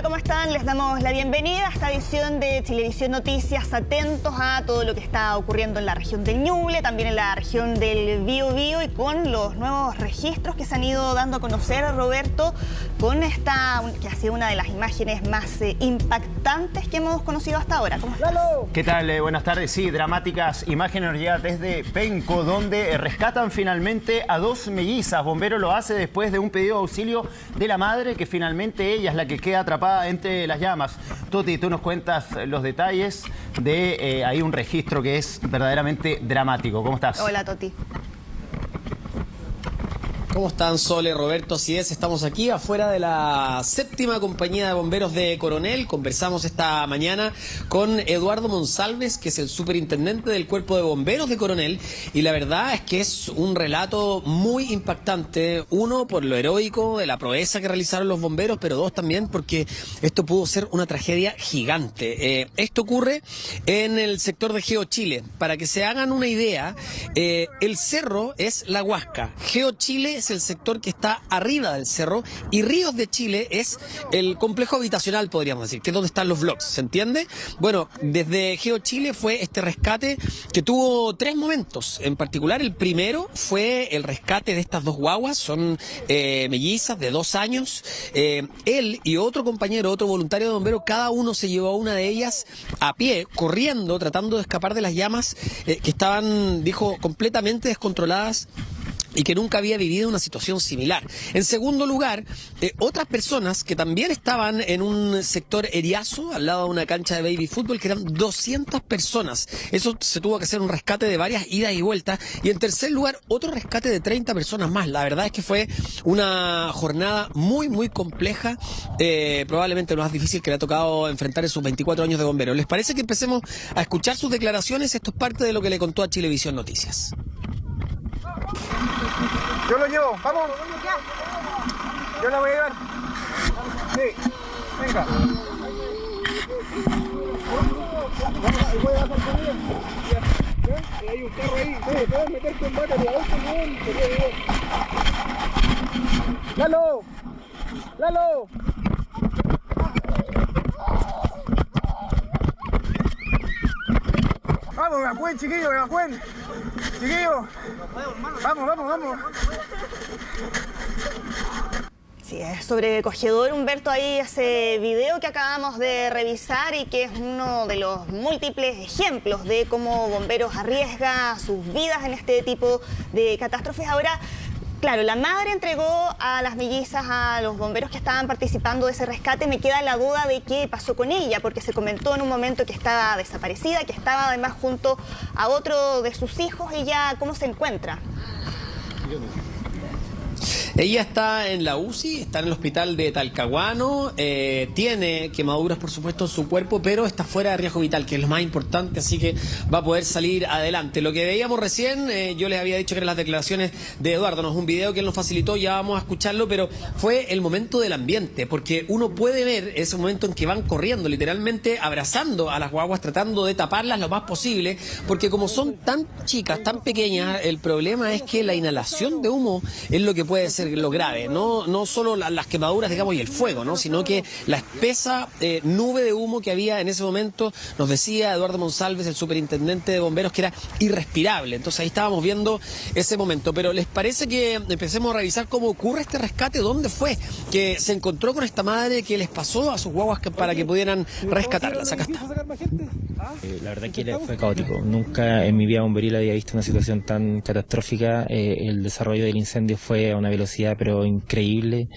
Hola, ¿cómo están? Les damos la bienvenida a esta edición de Chilevisión Noticias. Atentos a todo lo que está ocurriendo en la región del Ñuble, también en la región del Biobío y con los nuevos registros que se han ido dando a conocer, Roberto, con esta, que ha sido una de las imágenes más impactantes que hemos conocido hasta ahora. ¿Cómo estás? ¿Qué tal? Buenas tardes. Sí, dramáticas imágenes nos llegan desde Penco, donde rescatan finalmente a dos mellizas. Bombero lo hace después de un pedido de auxilio de la madre, que finalmente ella es la que queda atrapada entre las llamas. Toti, tú nos cuentas los detalles de ahí un registro que es verdaderamente dramático. ¿Cómo estás? Hola, Toti. ¿Cómo están, Sole, Roberto? Así es, estamos aquí afuera de la séptima compañía de bomberos de Coronel. Conversamos esta mañana con Eduardo Monsalves, que es el superintendente del cuerpo de bomberos de Coronel, y la verdad es que es un relato muy impactante. Uno, por lo heroico de la proeza que realizaron los bomberos, pero dos, también porque esto pudo ser una tragedia gigante. Esto ocurre en el sector de Geo Chile. Para que se hagan una idea, el cerro es La Huasca. Geo Chile es el sector que está arriba del cerro y Ríos de Chile es el complejo habitacional, podríamos decir, que es donde están los blogs, ¿se entiende? Bueno, desde Geo Chile fue este rescate que tuvo tres momentos. En particular, el primero fue el rescate de estas dos guaguas, son mellizas de 2 años. Él y otro compañero, otro voluntario de bombero, cada uno se llevó a una de ellas a pie, corriendo, tratando de escapar de las llamas que estaban, dijo, completamente descontroladas, y que nunca había vivido una situación similar. En segundo lugar, otras personas que también estaban en un sector eriazo, al lado de una cancha de baby fútbol, que eran 200 personas. Eso se tuvo que hacer un rescate de varias idas y vueltas. Y en tercer lugar, otro rescate de 30 personas más. La verdad es que fue una jornada muy, muy compleja, probablemente lo más difícil que le ha tocado enfrentar en sus 24 años de bombero. ¿Les parece que empecemos a escuchar sus declaraciones? Esto es parte de lo que le contó a Chilevisión Noticias. Yo lo llevo, vamos. Yo la voy a llevar. Sí, venga. Voy a bajar con ella. Hay un carro ahí. Sí, puedes meterte en vaca de auto, Lalo. Lalo. Vamos, me buen chiquillo, me buen. Chiquillo, vamos, vamos, vamos. Sí, es sobrecogedor, Humberto, ahí ese video que acabamos de revisar y que es uno de los múltiples ejemplos de cómo bomberos arriesgan sus vidas en este tipo de catástrofes. Ahora, claro, la madre entregó a las mellizas a los bomberos que estaban participando de ese rescate. Me queda la duda de qué pasó con ella, porque se comentó en un momento que estaba desaparecida, que estaba además junto a otro de sus hijos. ¿Ella cómo se encuentra? Ella está en la UCI, está en el hospital de Talcahuano, tiene quemaduras por supuesto en su cuerpo, pero está fuera de riesgo vital, que es lo más importante, así que va a poder salir adelante. Lo que veíamos recién, yo les había dicho que eran las declaraciones de Eduardo, no es un video que él nos facilitó, ya vamos a escucharlo, pero fue el momento del ambiente, porque uno puede ver ese momento en que van corriendo, literalmente abrazando a las guaguas, tratando de taparlas lo más posible, porque como son tan chicas, tan pequeñas, el problema es que la inhalación de humo es lo que puede ser lo grave, no solo las quemaduras, digamos, y el fuego, ¿no? Sino que la espesa nube de humo que había en ese momento, nos decía Eduardo Monsalves, el superintendente de bomberos, que era irrespirable. Entonces ahí estábamos viendo ese momento. Pero ¿les parece que empecemos a revisar cómo ocurre este rescate? ¿Dónde fue que se encontró con esta madre? ¿Qué les pasó a sus guaguas para que pudieran rescatarlas? Acá está. La verdad que fue caótico. Nunca en mi vida bomberil había visto una situación tan catastrófica. El desarrollo del incendio fue a una velocidad pero increíble,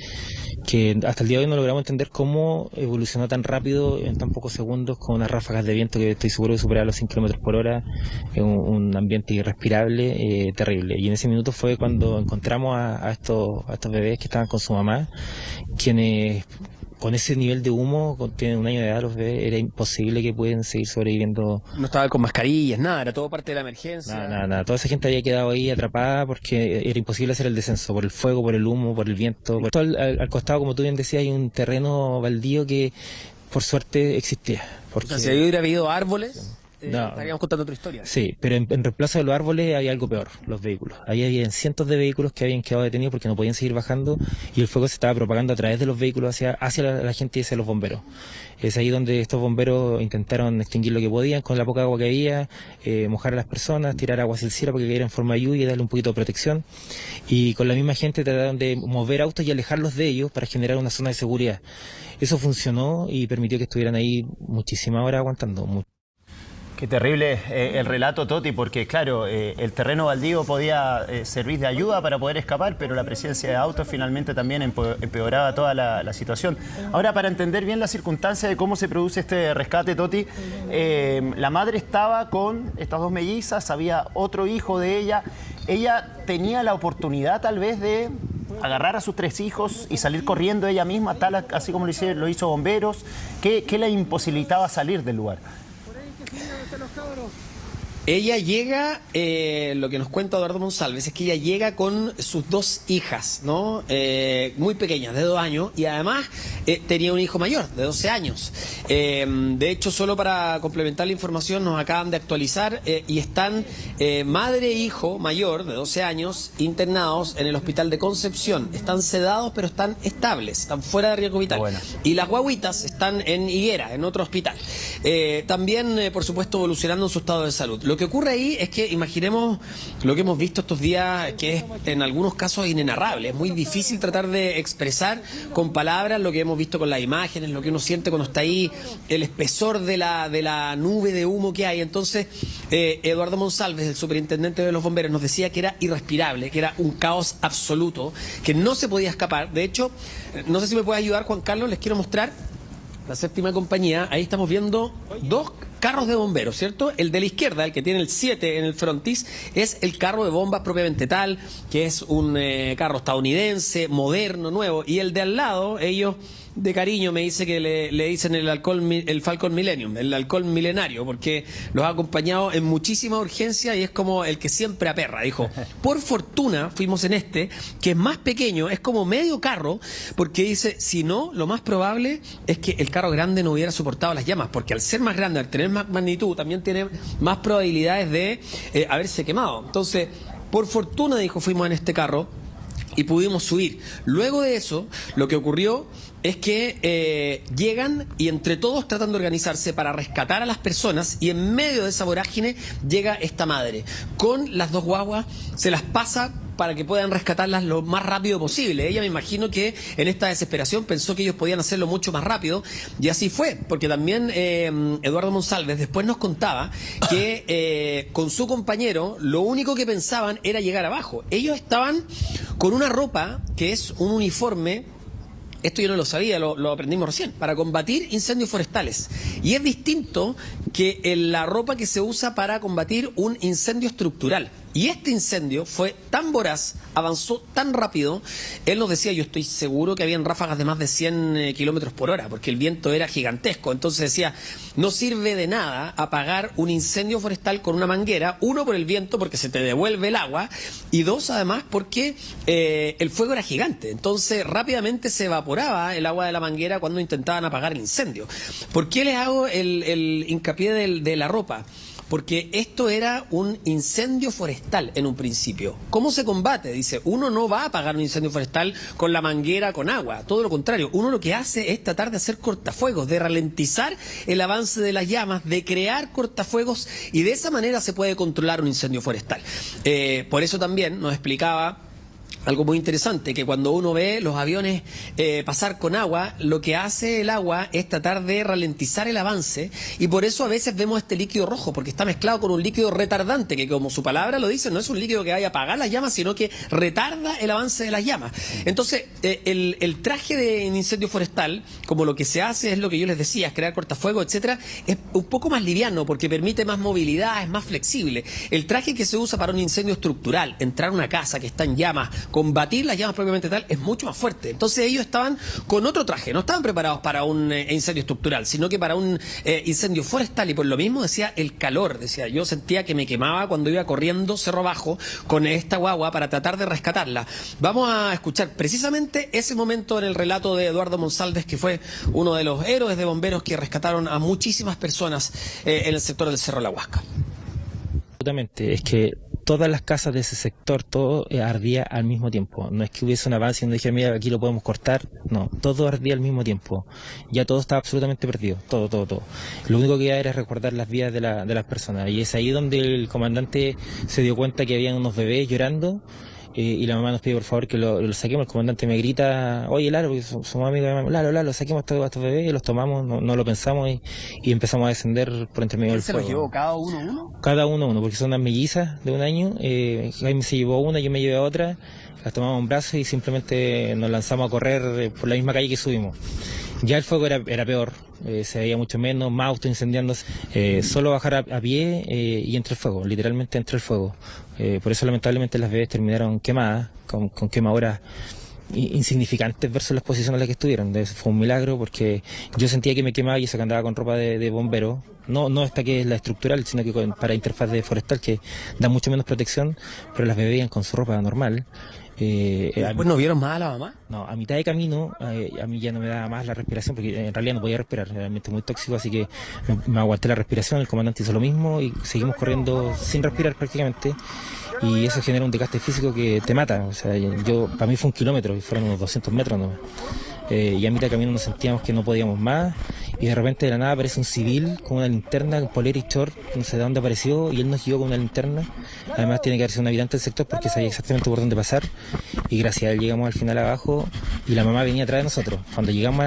que hasta el día de hoy no logramos entender cómo evolucionó tan rápido en tan pocos segundos, con unas ráfagas de viento que estoy seguro de superar los 5 kilómetros por hora, un ambiente irrespirable, terrible. Y en ese minuto fue cuando encontramos a estos bebés que estaban con su mamá, quienes con ese nivel de humo, tienen 1 año de edad los bebés, era imposible que pueden seguir sobreviviendo. No estaba con mascarillas, nada, era todo parte de la emergencia. Nada. Toda esa gente había quedado ahí atrapada porque era imposible hacer el descenso, por el fuego, por el humo, por el viento. Todo al costado, como tú bien decías, hay un terreno baldío que por suerte existía. Porque si hubiera habido árboles, estaríamos contando otra historia. Sí, pero en reemplazo de los árboles hay algo peor, los vehículos. Ahí había cientos de vehículos que habían quedado detenidos porque no podían seguir bajando y el fuego se estaba propagando a través de los vehículos hacia la gente y hacia los bomberos. Es ahí donde estos bomberos intentaron extinguir lo que podían con la poca agua que había, mojar a las personas, tirar agua hacia el cielo para que cayera en forma de lluvia y darle un poquito de protección. Y con la misma gente trataron de mover autos y alejarlos de ellos para generar una zona de seguridad. Eso funcionó y permitió que estuvieran ahí muchísimas horas aguantando. Qué terrible el relato, Toti, porque claro, el terreno baldío podía servir de ayuda para poder escapar, pero la presencia de autos finalmente también empeoraba toda la situación. Ahora, para entender bien la circunstancia de cómo se produce este rescate, Toti, la madre estaba con estas dos mellizas, había otro hijo de ella. Ella tenía la oportunidad tal vez de agarrar a sus 3 hijos y salir corriendo ella misma, tal así como lo hizo bomberos. ¿Qué la imposibilitaba salir del lugar? Ella llega, lo que nos cuenta Eduardo Monsalves es que ella llega con sus 2 hijas, ¿no? Muy pequeñas, de 2 años, y además tenía un hijo mayor, de 12 años. De hecho, solo para complementar la información, nos acaban de actualizar y están madre e hijo mayor, de 12 años, internados en el hospital de Concepción. Están sedados, pero están estables, están fuera de riesgo vital. Bueno. Y las guaguitas están en Higuera, en otro hospital. También, por supuesto, evolucionando en su estado de salud. Lo que ocurre ahí es que imaginemos lo que hemos visto estos días, que es en algunos casos inenarrable. Es muy difícil tratar de expresar con palabras lo que hemos visto con las imágenes, lo que uno siente cuando está ahí, el espesor de la nube de humo que hay. Entonces, Eduardo Monsalves, el superintendente de los bomberos, nos decía que era irrespirable, que era un caos absoluto, que no se podía escapar. De hecho, no sé si me puede ayudar, Juan Carlos, les quiero mostrar la séptima compañía. Ahí estamos viendo 2 carros de bomberos, ¿cierto? El de la izquierda, el que tiene el 7 en el frontis, es el carro de bombas propiamente tal, que es un carro estadounidense, moderno, nuevo. Y el de al lado, ellos de cariño me dice que le dicen el Falcon Millennium, el halcón milenario, porque los ha acompañado en muchísima urgencia y es como el que siempre aperra. Dijo, por fortuna fuimos en este, que es más pequeño, es como medio carro, porque dice, si no, lo más probable es que el carro grande no hubiera soportado las llamas, porque al ser más grande, al tener más magnitud, también tiene más probabilidades de haberse quemado. Entonces, por fortuna, dijo, fuimos en este carro y pudimos subir. Luego de eso, lo que ocurrió es que llegan y entre todos tratan de organizarse para rescatar a las personas, y en medio de esa vorágine llega esta madre. Con las 2 guaguas se las pasa para que puedan rescatarlas lo más rápido posible. Ella, me imagino que en esta desesperación pensó que ellos podían hacerlo mucho más rápido, y así fue, porque también Eduardo Monsalves después nos contaba que con su compañero lo único que pensaban era llegar abajo. Ellos estaban con una ropa que es un uniforme. Esto yo no lo sabía, lo aprendimos recién, para combatir incendios forestales. Y es distinto que la ropa que se usa para combatir un incendio estructural. Y este incendio fue tan voraz, avanzó tan rápido, él nos decía, yo estoy seguro que habían ráfagas de más de 100 kilómetros por hora, porque el viento era gigantesco. Entonces decía, no sirve de nada apagar un incendio forestal con una manguera, 1 por el viento, porque se te devuelve el agua, y 2 además porque el fuego era gigante. Entonces rápidamente se evaporaba el agua de la manguera cuando intentaban apagar el incendio. ¿Por qué les hago el hincapié de la ropa? Porque esto era un incendio forestal en un principio. ¿Cómo se combate? Dice, uno no va a apagar un incendio forestal con la manguera, con agua. Todo lo contrario, uno lo que hace es tratar de hacer cortafuegos, de ralentizar el avance de las llamas, de crear cortafuegos, y de esa manera se puede controlar un incendio forestal. Por eso también nos explicaba algo muy interesante, que cuando uno ve los aviones pasar con agua, lo que hace el agua es tratar de ralentizar el avance, y por eso a veces vemos este líquido rojo, porque está mezclado con un líquido retardante, que como su palabra lo dice, no es un líquido que vaya a apagar las llamas, sino que retarda el avance de las llamas. Entonces, el traje de incendio forestal, como lo que se hace es lo que yo les decía, es crear cortafuegos, etcétera, es un poco más liviano, porque permite más movilidad, es más flexible. El traje que se usa para un incendio estructural, entrar a una casa que está en llamas, combatir las llamas propiamente tal es mucho más fuerte. Entonces ellos estaban con otro traje, no estaban preparados para un incendio estructural, sino que para un incendio forestal, y por lo mismo decía el calor, decía, yo sentía que me quemaba cuando iba corriendo cerro abajo con esta guagua para tratar de rescatarla. Vamos a escuchar precisamente ese momento en el relato de Eduardo Monsalves, que fue uno de los héroes de bomberos que rescataron a muchísimas personas en el sector del Cerro La Huasca. Absolutamente, es que todas las casas de ese sector, todo ardía al mismo tiempo. No es que hubiese un avance y uno dijera, mira, aquí lo podemos cortar. No, todo ardía al mismo tiempo. Ya todo estaba absolutamente perdido, todo. Lo único que era recordar las vidas de las personas. Y es ahí donde el comandante se dio cuenta que había unos bebés llorando. Y la mamá nos pide por favor que lo saquemos. El comandante me grita, oye Lalo, porque somos amigos de mamá, Lalo, saquemos a estos bebés, y los tomamos, no lo pensamos y empezamos a descender por entre medio del fuego. ¿Se los llevó cada uno? Cada uno, porque son unas mellizas de un año. Jaime se llevó una, yo me llevé a otra, las tomamos en brazos y simplemente nos lanzamos a correr por la misma calle que subimos. Ya el fuego era peor, se veía mucho menos, más autos incendiándose. Solo bajar a pie y entre el fuego, literalmente entre el fuego. Por eso lamentablemente las bebés terminaron quemadas, con quemaduras insignificantes versus la exposición a la que estuvieron. Fue un milagro porque yo sentía que me quemaba y eso que andaba con ropa de bombero. No esta que es la estructural, sino que para interfaz de forestal, que da mucho menos protección, pero las bebés iban con su ropa normal. ¿Después no vieron más a la mamá? No, a mitad de camino a mí ya no me daba más la respiración, porque en realidad no podía respirar, realmente muy tóxico, así que me aguanté la respiración. El comandante hizo lo mismo y seguimos corriendo sin respirar prácticamente, y eso genera un desgaste físico que te mata. O sea, para mí fue 1 kilómetro y fueron unos 200 metros nomás. Y a mitad de camino nos sentíamos que no podíamos más, y de repente de la nada aparece un civil con una linterna, con polera y short, no sé de dónde apareció, y él nos guió con una linterna. Además tiene que haber sido un habitante del sector porque sabía exactamente por dónde pasar, y gracias a él llegamos al final abajo y la mamá venía atrás de nosotros. Cuando llegamos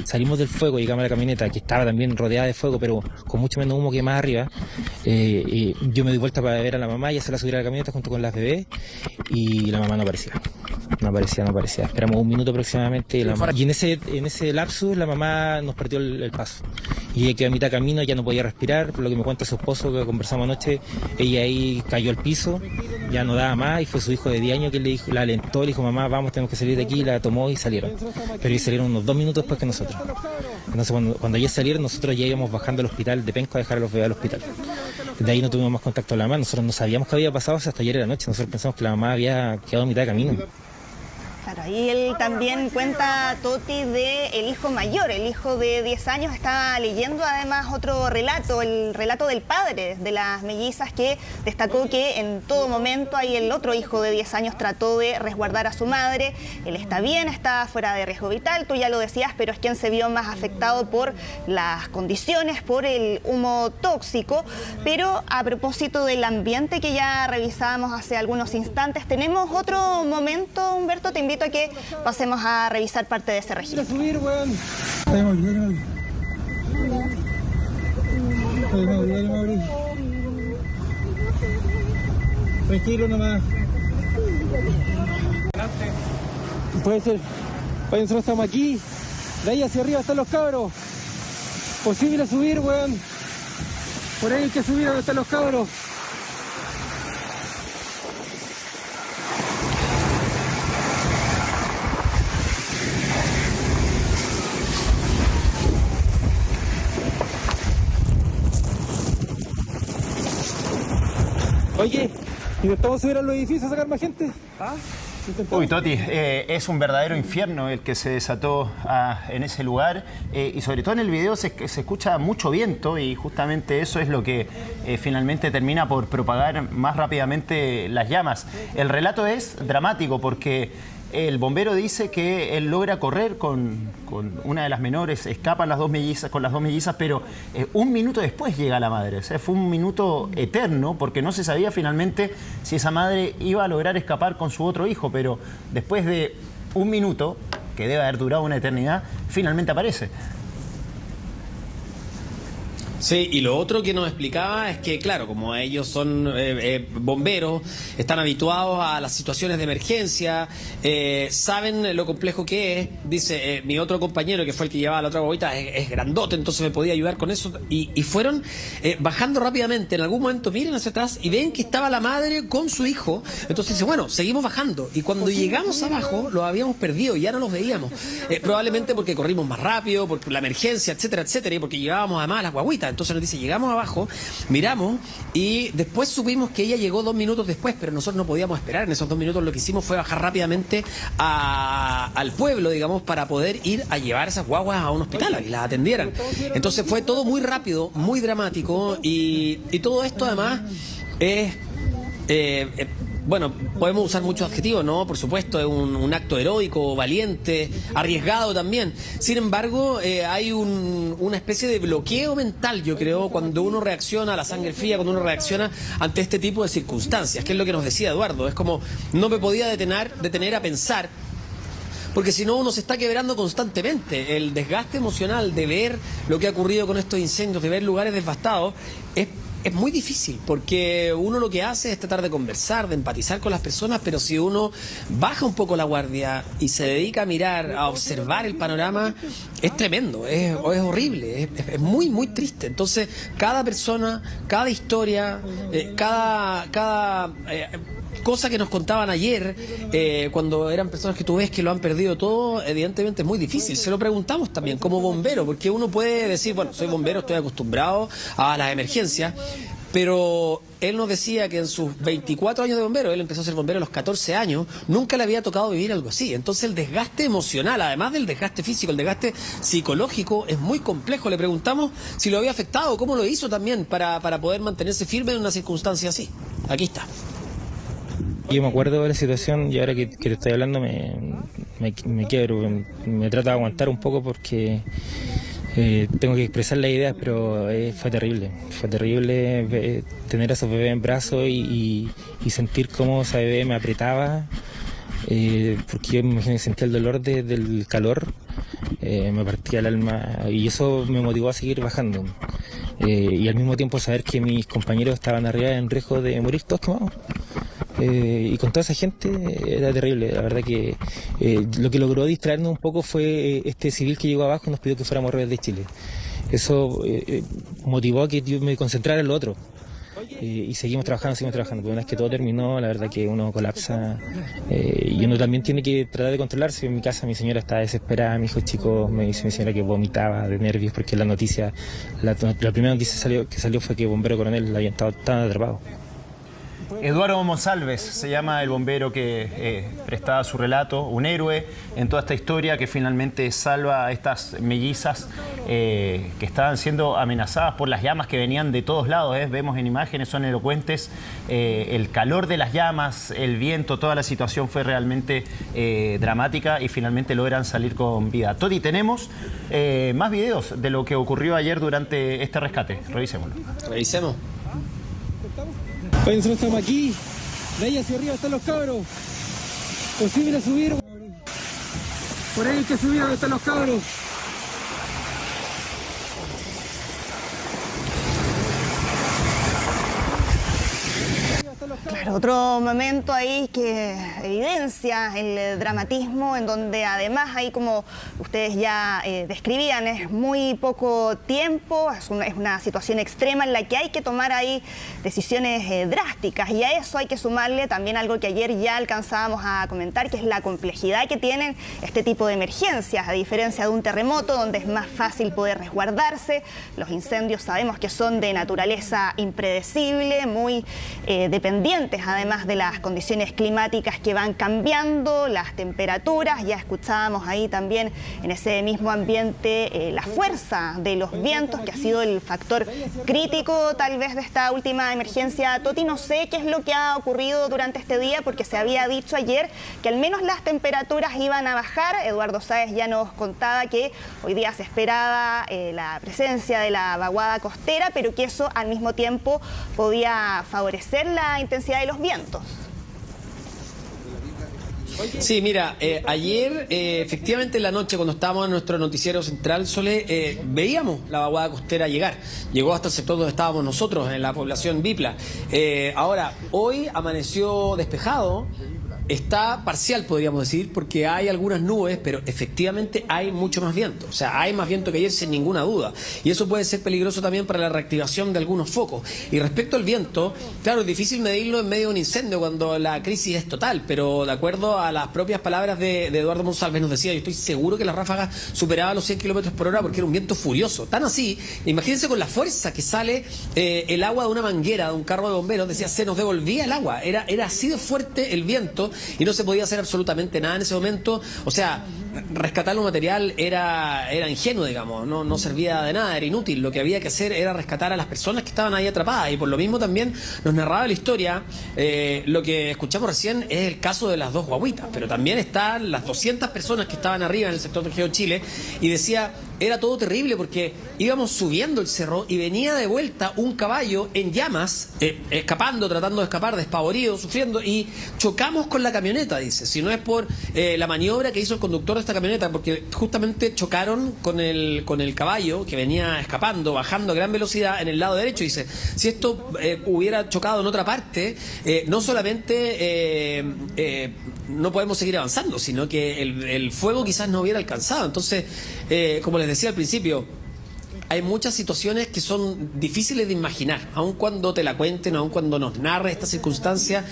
salimos del fuego, llegamos a la camioneta que estaba también rodeada de fuego, pero con mucho menos humo que más arriba, y yo me di vuelta para ver a la mamá y hacerla subir a la camioneta junto con las bebés, y la mamá no aparecía. Esperamos 1 minuto aproximadamente y en ese lapsus la mamá nos perdió el paso. Y ella quedó a mitad de camino, ya no podía respirar, por lo que me cuenta su esposo, que conversamos anoche. Ella ahí cayó al piso, ya no daba más, y fue su hijo de 10 años que la alentó, le dijo, mamá, vamos, tenemos que salir de aquí, y la tomó y salieron. Pero ellos salieron unos 2 minutos después que nosotros. Entonces cuando ellos salieron, nosotros ya íbamos bajando al hospital de Penco a dejar a los bebés al hospital. De ahí no tuvimos más contacto con la mamá, nosotros no sabíamos qué había pasado hasta ayer en la noche, nosotros pensamos que la mamá había quedado a mitad de camino. Claro, y él también cuenta, Toti, de el hijo mayor, el hijo de 10 años. Estaba leyendo además otro relato, el relato del padre de las mellizas, que destacó que en todo momento ahí el otro hijo de 10 años trató de resguardar a su madre. Él está bien, está fuera de riesgo vital, tú ya lo decías, pero es quien se vio más afectado por las condiciones, por el humo tóxico. Pero a propósito del ambiente que ya revisábamos hace algunos instantes, tenemos otro momento, Humberto, te invito a que pasemos a revisar parte de ese registro. Tranquilo nomás. Puede ser. Nosotros estamos aquí. De ahí hacia arriba están los cabros. Posible subir, weón. Por ahí hay que subir donde están los cabros. Oye, ¿intentamos subir a los edificios a sacar más gente? ¿Ah? Uy, Toti, es un verdadero infierno el que se desató en ese lugar, y sobre todo en el video se escucha mucho viento, y justamente eso es lo que finalmente termina por propagar más rápidamente las llamas. El relato es dramático porque el bombero dice que él logra correr con una de las menores, escapan con las dos mellizas, pero 1 minuto después llega la madre. O sea, fue un minuto eterno porque no se sabía finalmente si esa madre iba a lograr escapar con su otro hijo, pero después de 1 minuto, que debe haber durado una eternidad, finalmente aparece. Sí, y lo otro que nos explicaba es que, claro, como ellos son bomberos, están habituados a las situaciones de emergencia, saben lo complejo que es. Dice, mi otro compañero, que fue el que llevaba la otra guaguita, es grandote, entonces me podía ayudar con eso. Y fueron bajando rápidamente. En algún momento miren hacia atrás y ven que estaba la madre con su hijo. Entonces dice, bueno, seguimos bajando. Y cuando llegamos abajo, los habíamos perdido, ya no los veíamos. Probablemente porque corrimos más rápido, por la emergencia, etcétera, etcétera, y porque llevábamos además las guaguitas. Entonces nos dice, llegamos abajo, miramos y después supimos que ella llegó 2 minutos después, pero nosotros no podíamos esperar. En esos 2 minutos lo que hicimos fue bajar rápidamente al pueblo, digamos, para poder ir a llevar esas guaguas a un hospital y las atendieran. Entonces fue todo muy rápido, muy dramático y todo esto además es... bueno, podemos usar muchos adjetivos, ¿no? Por supuesto, es un acto heroico, valiente, arriesgado también. Sin embargo, hay una especie de bloqueo mental, yo creo, cuando uno reacciona a la sangre fría, cuando uno reacciona ante este tipo de circunstancias, que es lo que nos decía Eduardo. Es como, no me podía detener a pensar, porque si no uno se está quebrando constantemente. El desgaste emocional de ver lo que ha ocurrido con estos incendios, de ver lugares devastados, es muy difícil, porque uno lo que hace es tratar de conversar, de empatizar con las personas, pero si uno baja un poco la guardia y se dedica a mirar, a observar el panorama, es tremendo, es horrible, es muy, muy triste. Entonces, cada persona, cada historia, cada cosa que nos contaban ayer, cuando eran personas que tú ves que lo han perdido todo, evidentemente es muy difícil. Se lo preguntamos también como bombero, porque uno puede decir, bueno, soy bombero, estoy acostumbrado a las emergencias, pero él nos decía que en sus 24 años de bombero, él empezó a ser bombero a los 14 años, nunca le había tocado vivir algo así. Entonces el desgaste emocional, además del desgaste físico, el desgaste psicológico es muy complejo. Le preguntamos si lo había afectado, cómo lo hizo también para poder mantenerse firme en una circunstancia así. Aquí está. Yo me acuerdo de la situación y ahora que te estoy hablando me quiebro, me trato de aguantar un poco porque tengo que expresar las ideas, pero fue terrible tener a esos bebés en brazos y sentir cómo esa bebé me apretaba, porque yo me imagino que sentía el dolor del calor, me partía el alma y eso me motivó a seguir bajando. Y al mismo tiempo saber que mis compañeros estaban arriba en riesgo de morir todos quemados. Y con toda esa gente era terrible. La verdad que lo que logró distraernos un poco fue este civil que llegó abajo y nos pidió que fuéramos Rebeldes de Chile. Eso motivó a que yo me concentrara en lo otro. Y seguimos trabajando. Pero una vez que todo terminó, la verdad que uno colapsa y uno también tiene que tratar de controlarse. En mi casa mi señora estaba desesperada, mi hijo chico me dice mi señora que vomitaba de nervios porque la noticia, la primera noticia que salió fue que Bombero Coronel había estado tan atrapado. Eduardo Monsalves se llama el bombero que prestaba su relato, un héroe en toda esta historia que finalmente salva a estas mellizas que estaban siendo amenazadas por las llamas que venían de todos lados. Vemos en imágenes, son elocuentes, el calor de las llamas, el viento, toda la situación fue realmente dramática y finalmente logran salir con vida. Toti, tenemos más videos de lo que ocurrió ayer durante este rescate. Revisémoslo. Revisemos. Oye, nosotros estamos aquí, de ahí hacia arriba están los cabros. Posible subir. Por ahí hay que subir donde están los cabros. Claro, otro momento ahí que evidencia el dramatismo, en donde además ahí, como ustedes ya describían, es muy poco tiempo, es una situación extrema en la que hay que tomar ahí decisiones drásticas, y a eso hay que sumarle también algo que ayer ya alcanzábamos a comentar, que es la complejidad que tienen este tipo de emergencias, a diferencia de un terremoto donde es más fácil poder resguardarse. Los incendios sabemos que son de naturaleza impredecible, muy dependientes además de las condiciones climáticas que van cambiando, las temperaturas. Ya escuchábamos ahí también en ese mismo ambiente la fuerza de los vientos, que ha sido el factor crítico tal vez de esta última emergencia. Toti, no sé qué es lo que ha ocurrido durante este día, porque se había dicho ayer que al menos las temperaturas iban a bajar. Eduardo Sáez ya nos contaba que hoy día se esperaba la presencia de la vaguada costera, pero que eso al mismo tiempo podía favorecer la intensidad de los vientos. Sí, mira, ayer, efectivamente en la noche, cuando estábamos en nuestro noticiero central, Sole, veíamos la vaguada costera llegar. Llegó hasta el sector donde estábamos nosotros, en la población Bipla. Ahora, hoy amaneció despejado. Está parcial, podríamos decir, porque hay algunas nubes, pero efectivamente hay mucho más viento. O sea, hay más viento que ayer sin ninguna duda. Y eso puede ser peligroso también para la reactivación de algunos focos. Y respecto al viento, claro, es difícil medirlo en medio de un incendio cuando la crisis es total, pero de acuerdo a las propias palabras de Eduardo Monsalves, nos decía, yo estoy seguro que las ráfagas superaban los 100 kilómetros por hora porque era un viento furioso. Tan así, imagínense con la fuerza que sale el agua de una manguera, de un carro de bomberos, decía, se nos devolvía el agua. Era así de fuerte el viento y no se podía hacer absolutamente nada en ese momento. O sea, rescatar lo material era ingenuo, digamos, no servía de nada, era inútil. Lo que había que hacer era rescatar a las personas que estaban ahí atrapadas, y por lo mismo también nos narraba la historia. Lo que escuchamos recién es el caso de las dos guaguitas, pero también están las 200 personas que estaban arriba en el sector de Geo Chile, y decía, era todo terrible porque íbamos subiendo el cerro y venía de vuelta un caballo en llamas, escapando, tratando de escapar, despavorido, sufriendo, y chocamos con la camioneta, dice, si no es por la maniobra que hizo el conductor de esta camioneta, porque justamente chocaron con el caballo que venía escapando, bajando a gran velocidad en el lado derecho. Dice, si esto hubiera chocado en otra parte, no solamente no podemos seguir avanzando, sino que el fuego quizás no hubiera alcanzado. Entonces, como les decía al principio, hay muchas situaciones que son difíciles de imaginar, aun cuando te la cuenten, aun cuando nos narre esta circunstancia,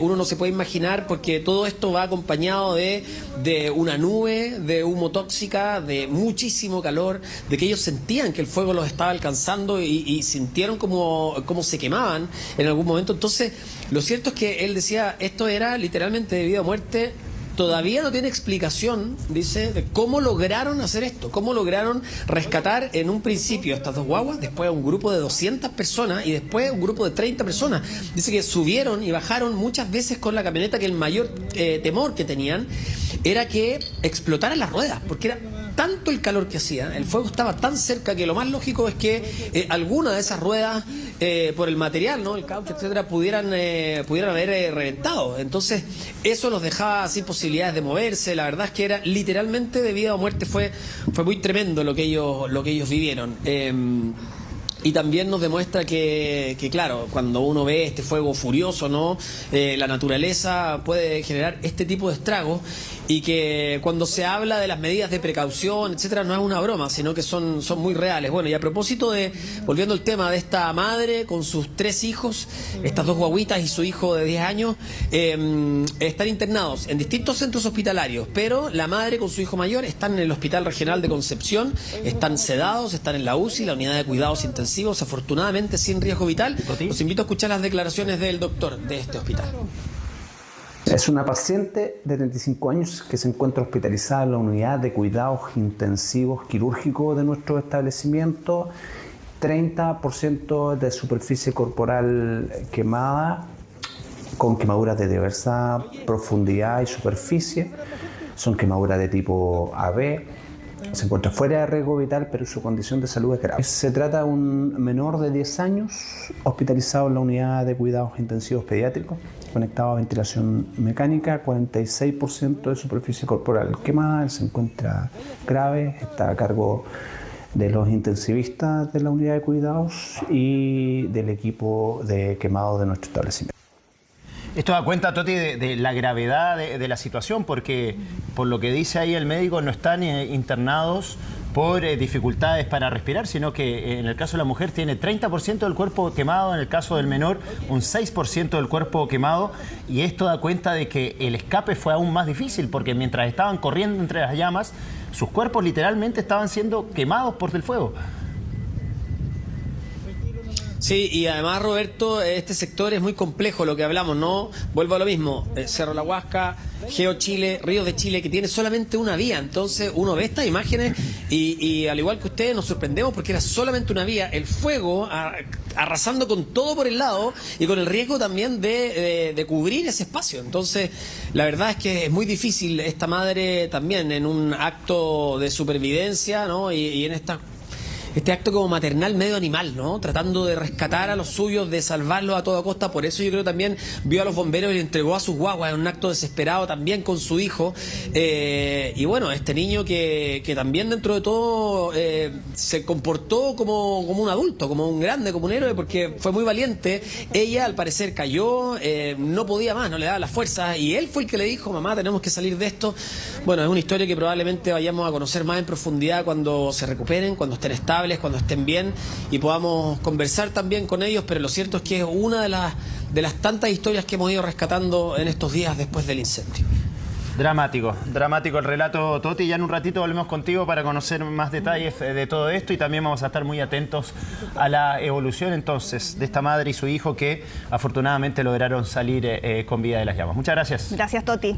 uno no se puede imaginar, porque todo esto va acompañado de una nube, de humo tóxica, de muchísimo calor, de que ellos sentían que el fuego los estaba alcanzando y sintieron como se quemaban en algún momento. Entonces, lo cierto es que él decía, esto era literalmente de vida o muerte. Todavía no tiene explicación, dice, de cómo lograron hacer esto, cómo lograron rescatar en un principio a estas dos guaguas, después a un grupo de 200 personas y después a un grupo de 30 personas. Dice que subieron y bajaron muchas veces con la camioneta, que el mayor temor que tenían era que explotaran las ruedas, porque era tanto el calor que hacía, el fuego estaba tan cerca, que lo más lógico es que alguna de esas ruedas, por el material, ¿no?, el caucho, etcétera, pudieran haber reventado. Entonces, eso los dejaba sin posibilidades de moverse. La verdad es que era literalmente de vida o muerte. Fue muy tremendo lo que ellos vivieron. Y también nos demuestra que claro, cuando uno ve este fuego furioso, ¿no?, la naturaleza puede generar este tipo de estragos, y que cuando se habla de las medidas de precaución, etcétera, no es una broma, sino que son muy reales. Bueno, y a propósito volviendo al tema de esta madre con sus 3 hijos, estas 2 guaguitas y su hijo de 10 años, están internados en distintos centros hospitalarios, pero la madre con su hijo mayor están en el Hospital Regional de Concepción, están sedados, están en la UCI, la unidad de cuidados intensivos, afortunadamente sin riesgo vital. Los invito a escuchar las declaraciones del doctor de este hospital. Es una paciente de 35 años que se encuentra hospitalizada en la unidad de cuidados intensivos quirúrgicos de nuestro establecimiento. 30% de superficie corporal quemada, con quemaduras de diversa profundidad y superficie. Son quemaduras de tipo AB. Se encuentra fuera de riesgo vital, pero su condición de salud es grave. Se trata de un menor de 10 años hospitalizado en la unidad de cuidados intensivos pediátricos, conectado a ventilación mecánica, 46% de superficie corporal quemada. Él se encuentra grave, está a cargo de los intensivistas de la unidad de cuidados y del equipo de quemado de nuestro establecimiento. Esto da cuenta, Toti, de la gravedad de la situación, porque por lo que dice ahí el médico, no están internados por dificultades para respirar, sino que en el caso de la mujer tiene 30% del cuerpo quemado, en el caso del menor un 6% del cuerpo quemado, y esto da cuenta de que el escape fue aún más difícil, porque mientras estaban corriendo entre las llamas, sus cuerpos literalmente estaban siendo quemados por el fuego. Sí, y además, Roberto, este sector es muy complejo, lo que hablamos, ¿no? Vuelvo a lo mismo, Cerro La Huasca, Geo Chile, Ríos de Chile, que tiene solamente una vía. Entonces uno ve estas imágenes y al igual que ustedes nos sorprendemos, porque era solamente una vía, el fuego arrasando con todo por el lado y con el riesgo también de cubrir ese espacio. Entonces, la verdad es que es muy difícil. Esta madre también, en un acto de supervivencia, ¿no?, y en esta este acto como maternal medio animal, ¿no? Tratando de rescatar a los suyos, de salvarlos a toda costa. Por eso yo creo también vio a los bomberos y le entregó a sus guaguas en un acto desesperado también con su hijo. Y bueno, este niño que también dentro de todo se comportó como un adulto, como un grande, como un héroe, porque fue muy valiente. Ella al parecer cayó, no podía más, no le daba las fuerzas, y él fue el que le dijo: mamá, tenemos que salir de esto. Bueno, es una historia que probablemente vayamos a conocer más en profundidad cuando se recuperen, cuando estén estables, cuando estén bien, y podamos conversar también con ellos. Pero lo cierto es que es una de las tantas historias que hemos ido rescatando en estos días después del incendio. Dramático, dramático el relato, Toti. Ya en un ratito volvemos contigo para conocer más detalles de todo esto, y también vamos a estar muy atentos a la evolución entonces de esta madre y su hijo que afortunadamente lograron salir con vida de las llamas. Muchas gracias. Gracias, Toti.